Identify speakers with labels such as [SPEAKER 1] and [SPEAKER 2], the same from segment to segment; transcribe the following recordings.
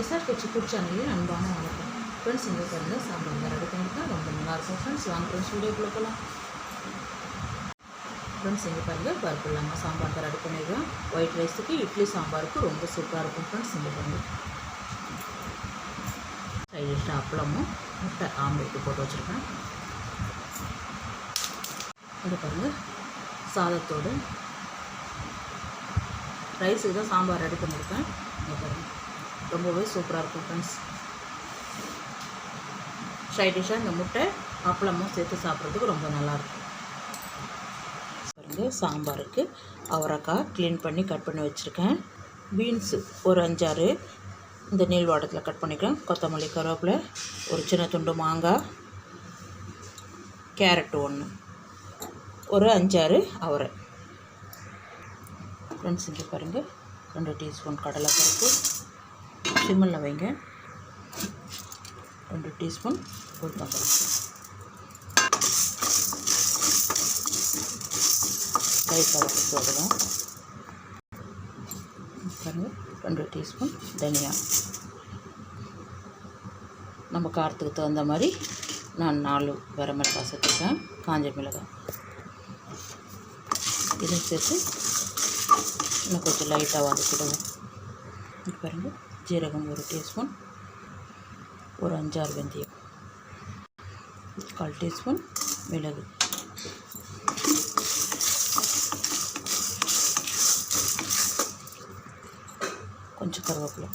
[SPEAKER 1] SRK சிக்கூர் சேனலில் அன்பான வணக்கம் ஃப்ரெண்ட்ஸ். இங்கே பாருங்கள் சாம்பார் ரெடி பண்ணியிருக்கேன். ரொம்ப நல்லாயிருக்கும் ஃப்ரெண்ட்ஸ். வாங்க ஃப்ரெண்ட்ஸ் வீடியோக்குள்ளே போகலாம். ஃப்ரெண்ட்ஸ் இங்கே பாருங்கள் பருப்பு இல்லாமல் சாம்பார் ரெடி பண்ணிடுவேன். ஒயிட் ரைஸுக்கு இட்லி சாம்பாருக்கு ரொம்ப சூப்பராக இருக்கும் ஃப்ரெண்ட்ஸ். இங்கே பாருங்கள் சைடிஷ்டாக அப்பளமும் முட்டை ஆம்லேட்டு போட்டு வச்சுருக்கேன். இங்கே பாருங்கள் சாதத்தோடு ரைஸுக்கு தான் சாம்பார் ரெடி பண்ணியிருக்கேன். இங்கே பாருங்கள் ரொம்பவே சூப்பராக இருக்கும் ஃப்ரெண்ட்ஸ். சைடிஷாக இந்த முட்டை அப்பளமும் சேர்த்து சாப்பிட்றதுக்கு ரொம்ப நல்லாயிருக்கும். பாருங்கள் சாம்பாருக்கு அவரைக்காய் க்ளீன் பண்ணி கட் பண்ணி வச்சுருக்கேன். பீன்ஸு ஒரு 5-6 இந்த நீள்வாடத்தில் கட் பண்ணிக்கிறேன். கொத்தமல்லி, கருவேப்பிலை, ஒரு சின்ன துண்டு மாங்காய், கேரட்டு 1, ஒரு 5-6 அவரை. ஃப்ரெண்ட்ஸ் இங்கே பாருங்கள் 2 டீஸ்பூன் கடலைப்பருப்பு சிம்மில் வைங்க. 2 டீஸ்பூன் உளுத்தம்பருப்பு, லைட்டாக வறுத்து விடணும். பாருங்கள் 2 டீஸ்பூன் தனியா. நம்ம காரத்துக்கு தகுந்த மாதிரி நான் 4 வரமிளகாய் சேர்த்துருக்கேன். காஞ்ச மிளகாய் இதையும் சேர்த்து இன்னும் கொஞ்சம் லைட்டாக வதக்கிடுவோம். இது பாருங்கள் ஜீரகம் 1 டீஸ்பூன், ஒரு 5-6 வெந்தயம், 1/4 டீஸ்பூன் மிளகு, கொஞ்சம் கருவேப்பிலை.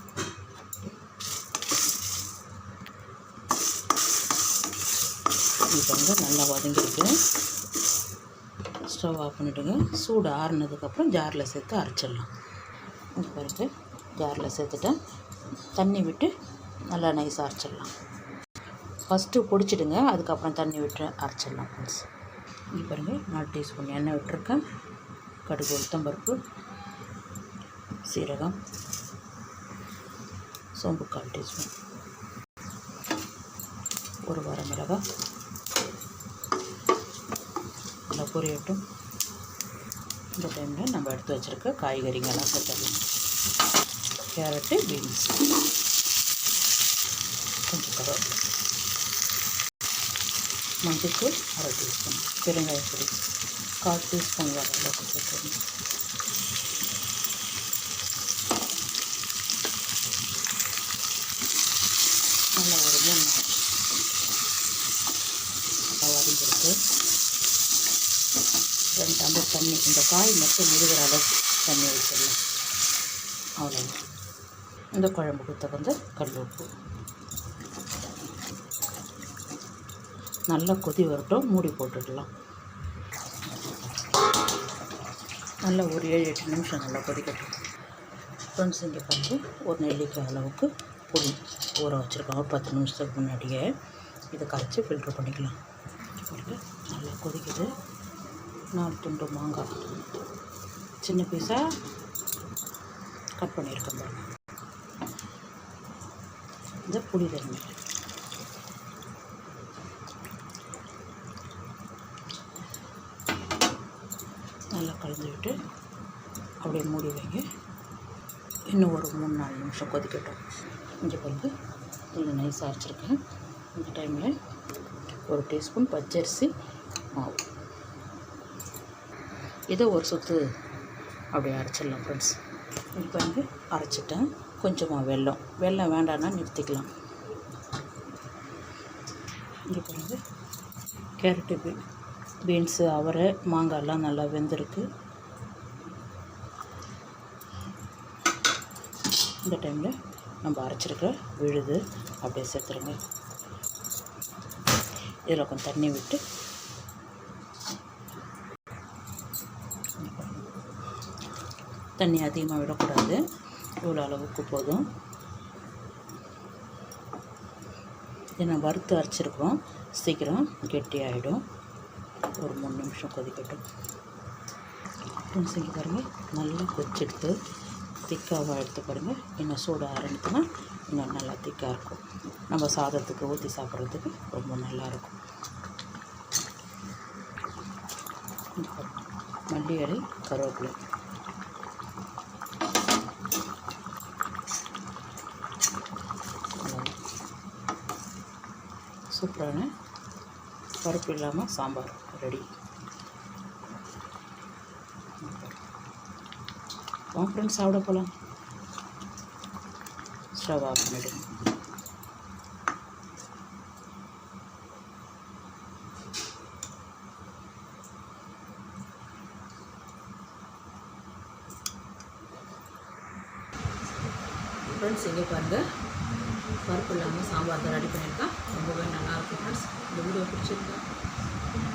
[SPEAKER 1] இது வந்து நல்லா வதங்கிருக்கு. ஸ்டவ் ஆஃப் பண்ணிவிடுங்க. சூடு ஆறுனதுக்கப்புறம் ஜாரில் சேர்த்து அரைச்சிடலாம். இது பாருங்க ஜாரில் சேர்த்துட்டேன். தண்ணி விட்டு நல்லா நைஸாக அரைச்சிடலாம். ஃபஸ்ட்டு பொடிச்சிடுங்க, அதுக்கப்புறம் தண்ணி விட்டு அரைச்சிடலாம் ஃப்ரெண்ட்ஸ். இது பாருங்கள் 4 டீஸ்பூன் எண்ணெய் விட்டுருக்கேன். கடுகு, உளுத்தம்பருப்பு, சீரகம், சோம்பு 1/4 டீஸ்பூன், ஒரு வரமிளகாய் நல்லா பொரியட்டும். இந்த டைமில் நம்ம எடுத்து வச்சுருக்க காய்கறிங்கெல்லாம் சேர்த்துடலாம். கேரட்டு, பீன்ஸ், கொஞ்சம் கருவேப்பிலை, மஞ்சள் 1/2 டீஸ்பூன், பெருங்காயப்பொடி 1/4 டீஸ்பூன் வர அளவுக்கு சேர்த்துடணும். நல்லா ஒரு 3 நாள் நல்லா வதங்கிருக்கு. 2 டம்ளர் தண்ணி, இந்த காய் மட்டும் முழுகிற அளவுக்கு தண்ணி வச்சிடலாம். அவ்வளோதான். இந்த குழம்புக்கு தகுந்த கல் உப்பு. நல்லா கொதி வரட்டும், மூடி போட்டுடலாம். நல்லா ஒரு 7-8 நிமிஷம் நல்லா கொதிக்கட்டும். ஃப்ரெண்ட்ஸ் இங்கே பார்த்து ஒரு நெல்லிக்காய் அளவுக்கு புளி ஊற வச்சுருக்கோம். ஒரு 10 நிமிஷத்துக்கு முன்னாடியே இதை கரைச்சி ஃபில்ட்ரு பண்ணிக்கலாம். நல்லா கொதிக்குது. 4 துண்டு மாங்காய் சின்ன பீஸாக கட் பண்ணியிருக்கேன் பாருங்கள். இந்த புளி தண்ணி நல்லா கலந்து விட்டு அப்படியே மூடி வைங்க. இன்னும் ஒரு 3-4 நிமிஷம் கொதிக்கட்டும். இங்கே பாருங்கள் இதில் நைஸாக அரைச்சிருக்கேன். இந்த டைமில் 1 டீஸ்பூன் பச்சரிசி மாவு, இதை ஒரு சுற்று அப்படியே அரைச்சிடலாம் ஃப்ரெண்ட்ஸ். இது பாருங்க அரைச்சிட்டேன். கொஞ்சமாக வெல்லம் வேண்டான்னா நிறுத்திக்கலாம். இங்கே பாருங்கள் கேரட்டு, பீன்ஸு, அவரை, மாங்காயெல்லாம் நல்லா வெந்திருக்கு. இந்த டைமில் நம்ம அரைச்சிருக்க விழுது அப்படியே சேர்த்துருங்க. இதில் கொஞ்சம் தண்ணி விட்டு தண்ணி அதிகமாக விடக்கூடாது. இவ்வளோ அளவுக்கு போதும். இதை வறுத்து அரைச்சிருக்கிறோம். சீக்கிரம் கெட்டியாகிடும். ஒரு 3 நிமிஷம் கொதிக்கட்டும். இங்கே பாருங்கள் நல்லா கொதிச்செடுத்து திக்காக எடுத்து பாருங்கள். இன்னும் சூடாக ஆரம்பிச்சுன்னா இன்னும் நல்லா திக்காக இருக்கும். நம்ம சாதத்துக்கு ஊற்றி சாப்பிட்றதுக்கு ரொம்ப நல்லாயிருக்கும். மல்லி இலை, கருவேப்பிலை, சூப்பரான பருப்பு இல்லாமல் சாம்பார் ரெடி. வாங்க ஃப்ரெண்ட்ஸ் சாப்பிட போகலாம். ஸ்டவ் ஆஃப் பண்ணிவிடுங்க. ஃப்ரெண்ட்ஸ் இங்கே பாருங்கள், பருப்பு இல்லாமல் சாம்பார் தான் ரெடி பண்ணியிருக்கேன். ரொம்பவே நல்லாயிருக்கும் ஃப்ரெண்ட்ஸ். இந்த வீடியோ பிடிச்சிருக்கா?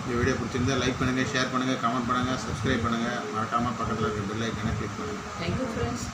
[SPEAKER 2] இந்த வீடியோ பிடிச்சிருந்தா லைக் பண்ணுங்கள், ஷேர் பண்ணுங்கள், கமெண்ட் பண்ணுங்கள், சப்ஸ்கிரைப் பண்ணுங்கள். மறக்காமல் பக்கத்தில் இருக்க பெல் ஐக்கானை கிளிக் பண்ணுங்கள்.
[SPEAKER 1] Thank you friends.